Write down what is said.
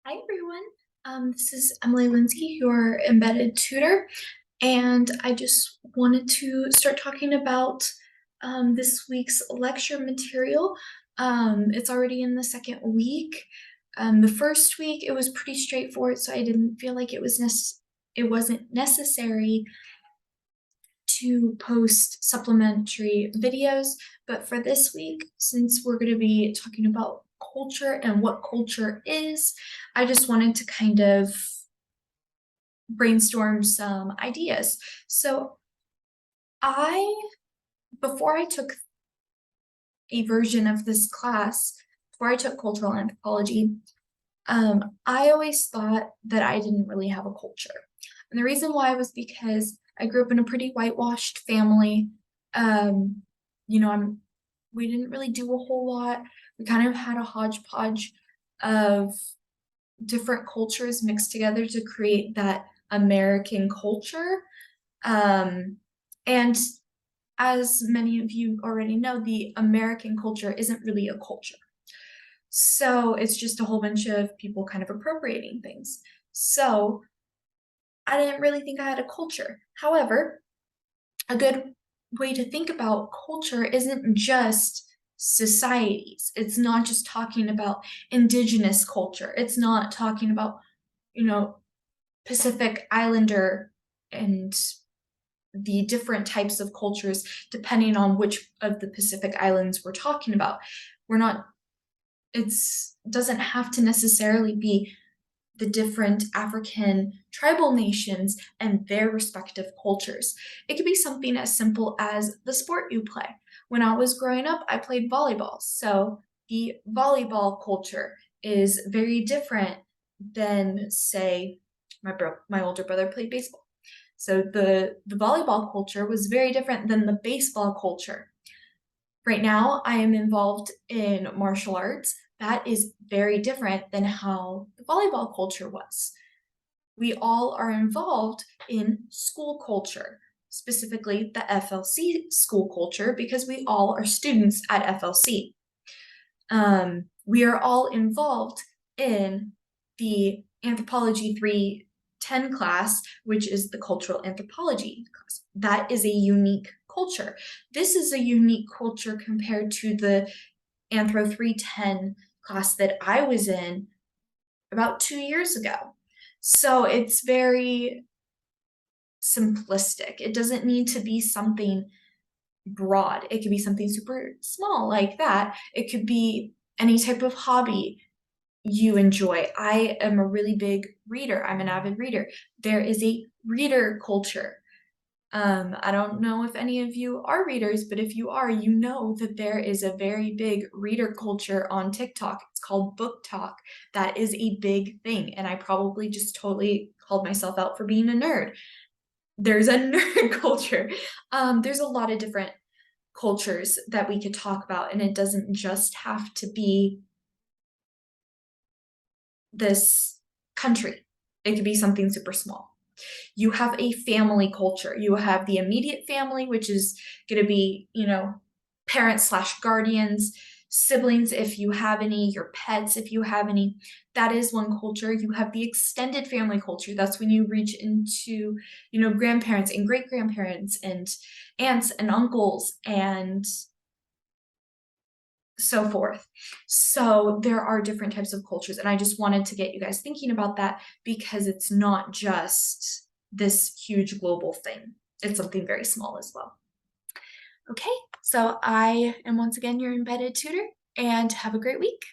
Hi everyone. This is Emily Linsky, your embedded tutor, and I just wanted to start talking about this week's lecture material. It's already in the second week. The first week it was pretty straightforward, so I didn't feel like it wasn't necessary to post supplementary videos. But for this week, since we're going to be talking about culture and what culture is, I just wanted to kind of brainstorm some ideas. So I, before I took a version of this class, before I took cultural anthropology, I always thought that I didn't really have a culture. And the reason why was because I grew up in a pretty whitewashed family. Um, you know, we didn't really do a whole lot. We kind of had a hodgepodge of different cultures mixed together to create that American culture. And as many of you already know, the American culture isn't really a culture. So it's just a whole bunch of people kind of appropriating things. So I didn't really think I had a culture. However, a good way to think about culture isn't just societies. It's not just talking about indigenous culture. It's not talking about, you know, Pacific Islander and the different types of cultures depending on which of the Pacific Islands we're talking about. We're not, it's doesn't have to necessarily be the different African tribal nations and their respective cultures. It could be something as simple as the sport you play. When I was growing up, I played volleyball. So the volleyball culture is very different than, say, my older brother played baseball. So the volleyball culture was very different than the baseball culture. Right now, I am involved in martial arts. That is very different than how the volleyball culture was. We all are involved in school culture, specifically the FLC school culture, because we all are students at FLC. We are all involved in the Anthropology 310 class, which is the cultural anthropology class. That is a unique culture. This is a unique culture compared to the Anthro 310 class that I was in about 2 years ago. So it's very simplistic. It doesn't need to be something broad. It could be something super small like that. It could be any type of hobby you enjoy. I am a really big reader. I'm an avid reader. There is a reader culture. I don't know if any of you are readers, but if you are, you know that there is a very big reader culture on TikTok. It's called Book Talk. That is a big thing. And I probably just totally called myself out for being a nerd. There's a nerd culture. There's a lot of different cultures that we could talk about, and it doesn't just have to be this country. It could be something super small. You have a family culture. You have the immediate family, which is going to be, parents slash guardians, siblings, if you have any, your pets, if you have any. That is one culture. You have the extended family culture. That's when you reach into, grandparents and great grandparents and aunts and uncles and so forth. So there are different types of cultures, and I just wanted to get you guys thinking about that because it's not just this huge global thing. It's something very small as well. Okay, so I am once again your embedded tutor, and have a great week.